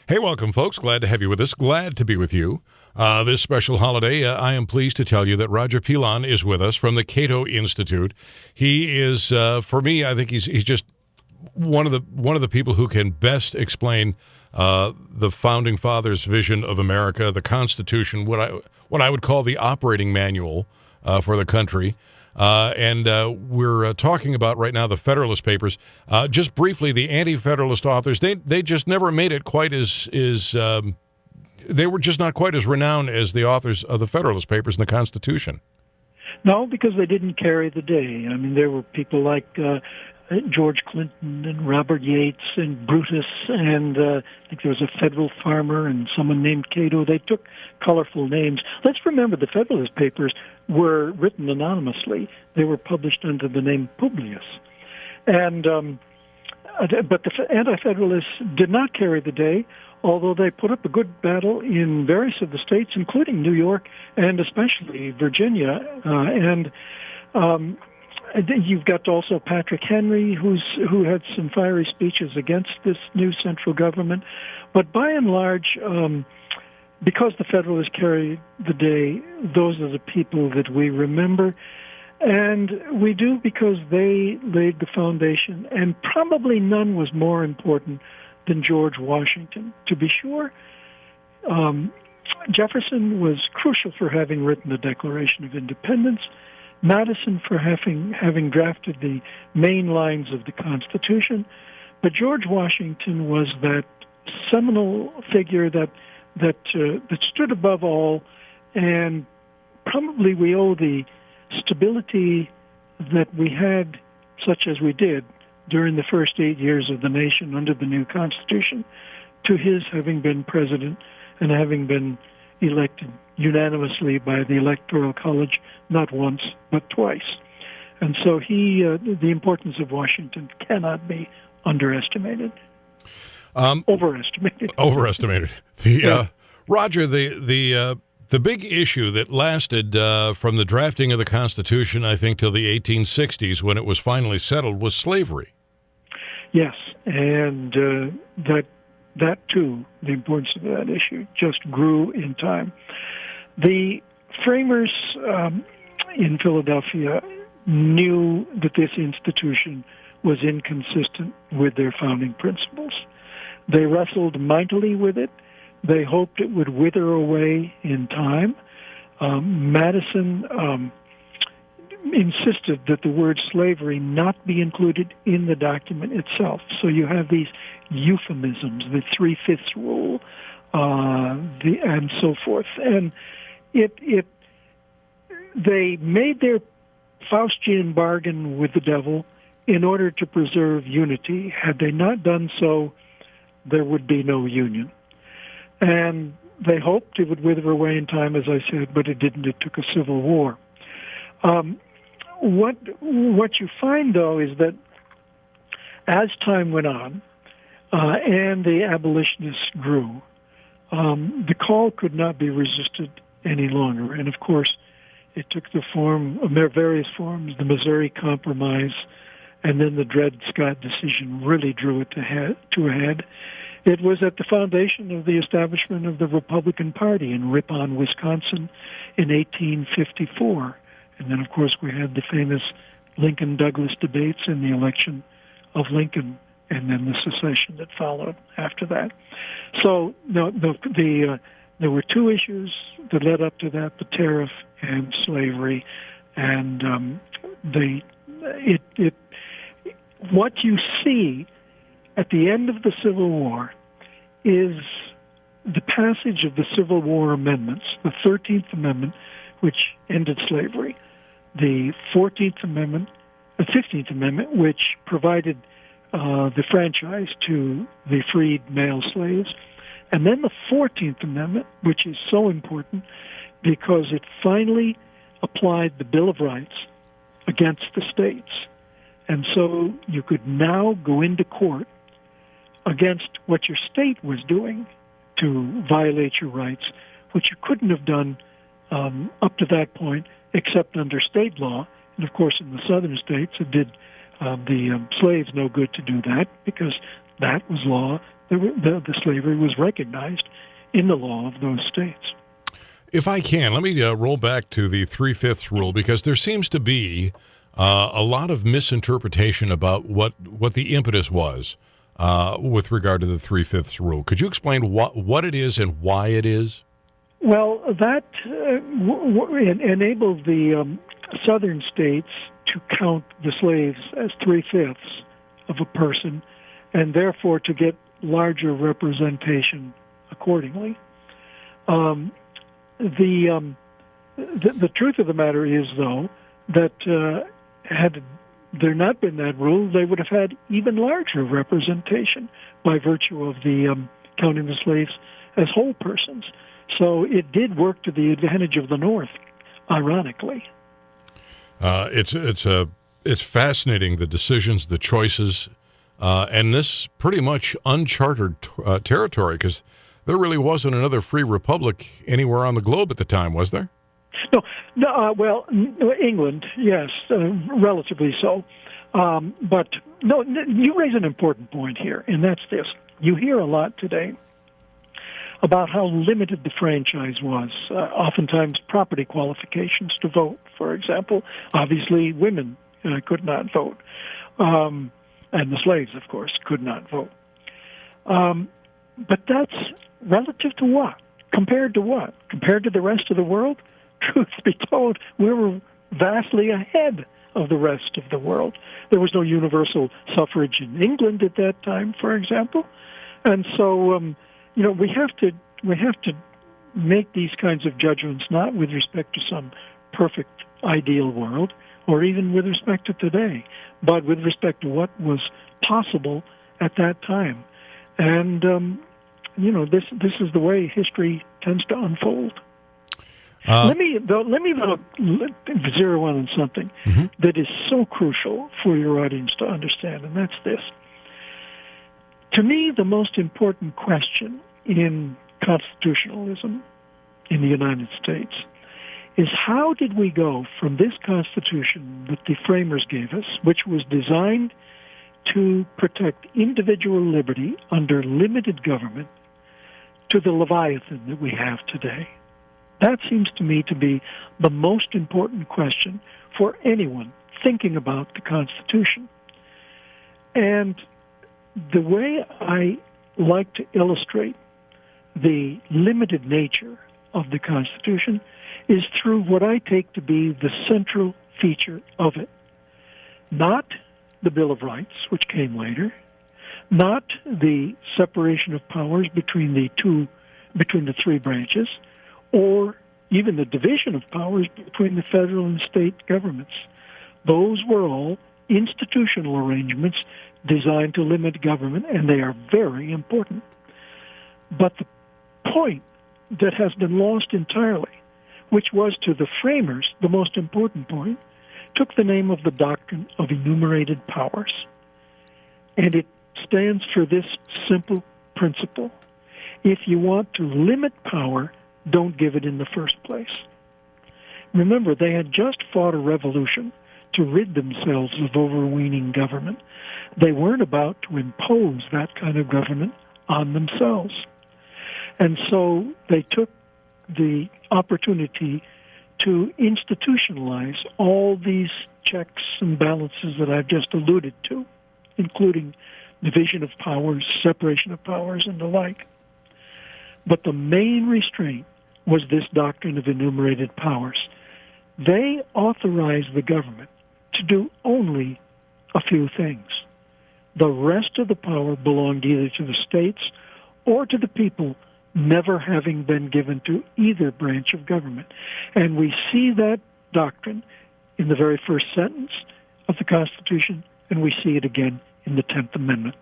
Hey, welcome, folks. Glad to have you with us. Glad to be with you. This special holiday, I am pleased to tell you that Roger Pilon is with us from the Cato Institute. He is, for me, I think he's just one of the people who can best explain the founding fathers' vision of America, the Constitution, what I would call the operating manual for the country. We're talking about right now the Federalist Papers. Just briefly, the anti-Federalist authors, they just never made it quite as they were just not quite as renowned as the authors of the Federalist Papers and the Constitution. No, because they didn't carry the day. I mean, there were people like George Clinton and Robert Yates and Brutus, and I think there was a federal farmer and someone named Cato. They took colorful names. Let's remember the Federalist Papers were written anonymously. They were published under the name Publius. And but the Anti-Federalists did not carry the day, although they put up a good battle in various of the states, including New York and especially Virginia. You've got also Patrick Henry, who had some fiery speeches against this new central government. But by and large, because the Federalists carried the day, those are the people that we remember. And we do because they laid the foundation, and probably none was more important than George Washington. To be sure, Jefferson was crucial for having written the Declaration of Independence, Madison for having drafted the main lines of the Constitution, but George Washington was that seminal figure that stood above all, and probably we owe the stability that we had, such as we did, during the first 8 years of the nation under the new Constitution, to his having been president and having been elected unanimously by the Electoral College not once but twice. And so the importance of Washington cannot be underestimated. Overestimated. Overestimated. Roger, the big issue that lasted from the drafting of the Constitution, I think, till the 1860s, when it was finally settled, was slavery. Yes, and that too, the importance of that issue just grew in time. The framers in Philadelphia knew that this institution was inconsistent with their founding principles. They wrestled mightily with it. They hoped it would wither away in time. Madison insisted that the word slavery not be included in the document itself. So you have these euphemisms, the 3/5 rule, and so forth. And they made their Faustian bargain with the devil in order to preserve unity. Had they not done so, there would be no union. And they hoped it would wither away in time, as I said, but it didn't. It took a civil war. What you find, though, is that as time went on and the abolitionists grew, the call could not be resisted any longer. And, of course, it took the form of various forms, the Missouri Compromise, and then the Dred Scott decision really drew it to a head. It was at the foundation of the establishment of the Republican Party in Ripon, Wisconsin in 1854. And then, of course, we had the famous Lincoln-Douglas debates and the election of Lincoln, and then the secession that followed after that. So there were two issues that led up to that, the tariff and slavery. And what you see at the end of the Civil War is the passage of the Civil War amendments, the 13th Amendment, which ended slavery, the 14th Amendment, the 15th Amendment, which provided the franchise to the freed male slaves, and then the 14th Amendment, which is so important because it finally applied the Bill of Rights against the states. And so you could now go into court against what your state was doing to violate your rights, which you couldn't have done up to that point except under state law. And, of course, in the southern states, it did the slaves no good to do that because that was law the slavery was recognized in the law of those states. If I can, let me roll back to the 3/5 rule, because there seems to be a lot of misinterpretation about what the impetus was with regard to the 3/5 rule. Could you explain what it is and why it is? Well, that enabled the southern states to count the slaves as 3/5 of a person, and therefore to get larger representation accordingly. The truth of the matter is, though, that had there not been that rule, they would have had even larger representation by virtue of the counting the slaves as whole persons. So it did work to the advantage of the North, ironically. It's fascinating, the decisions, the choices, and this pretty much uncharted territory, because there really wasn't another free republic anywhere on the globe at the time, was there? Well, England, yes, relatively so. But no, you raise an important point here, and that's this. You hear a lot today about how limited the franchise was. Oftentimes, property qualifications to vote, for example. Obviously, women could not vote. And the slaves, of course, could not vote. But that's relative to what? Compared to what? Compared to the rest of the world? Truth be told, we were vastly ahead of the rest of the world. There was no universal suffrage in England at that time, for example. And so, we have to make these kinds of judgments not with respect to some perfect ideal world or even with respect to today, but with respect to what was possible at that time. And this is the way history tends to unfold. Let me zero in on something that is so crucial for your audience to understand, and that's this. To me, the most important question in constitutionalism in the United States is, how did we go from this Constitution that the framers gave us, which was designed to protect individual liberty under limited government, to the Leviathan that we have today? That seems to me to be the most important question for anyone thinking about the Constitution. And the way I like to illustrate the limited nature of the Constitution is through what I take to be the central feature of it. Not the Bill of Rights, which came later, not the separation of powers between the three branches, or even the division of powers between the federal and state governments. Those were all institutional arrangements designed to limit government, and they are very important. But the point that has been lost entirely, which was to the framers the most important point, took the name of the doctrine of enumerated powers. And it stands for this simple principle: if you want to limit power, don't give it in the first place. Remember, they had just fought a revolution to rid themselves of overweening government. They weren't about to impose that kind of government on themselves. And so they took the opportunity to institutionalize all these checks and balances that I've just alluded to, including division of powers, separation of powers, and the like. But the main restraint was this doctrine of enumerated powers. They authorized the government to do only a few things. The rest of the power belonged either to the states or to the people, never having been given to either branch of government. And we see that doctrine in the very first sentence of the Constitution, and we see it again in the 10th Amendment.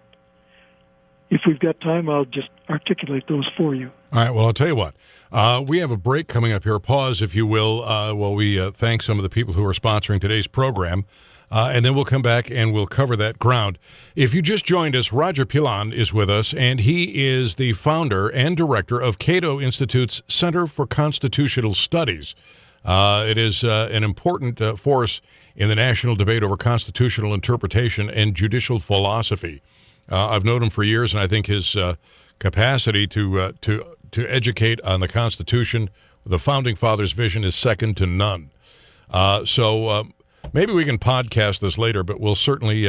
If we've got time, I'll just articulate those for you. All right, well, I'll tell you what. We have a break coming up here. Pause, if you will, while we thank some of the people who are sponsoring today's program. And then we'll come back and we'll cover that ground. If you just joined us, Roger Pilon is with us, and he is the founder and director of Cato Institute's Center for Constitutional Studies. It is an important force in the national debate over constitutional interpretation and judicial philosophy. I've known him for years, and I think his capacity to educate on the Constitution, the Founding Fathers' vision, is second to none. So maybe we can podcast this later, but we'll certainly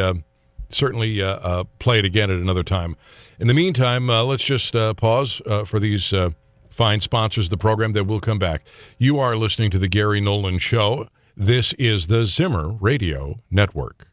play it again at another time. In the meantime, let's just pause for these fine sponsors of the program. Then we'll come back. You are listening to The Gary Nolan Show. This is the Zimmer Radio Network.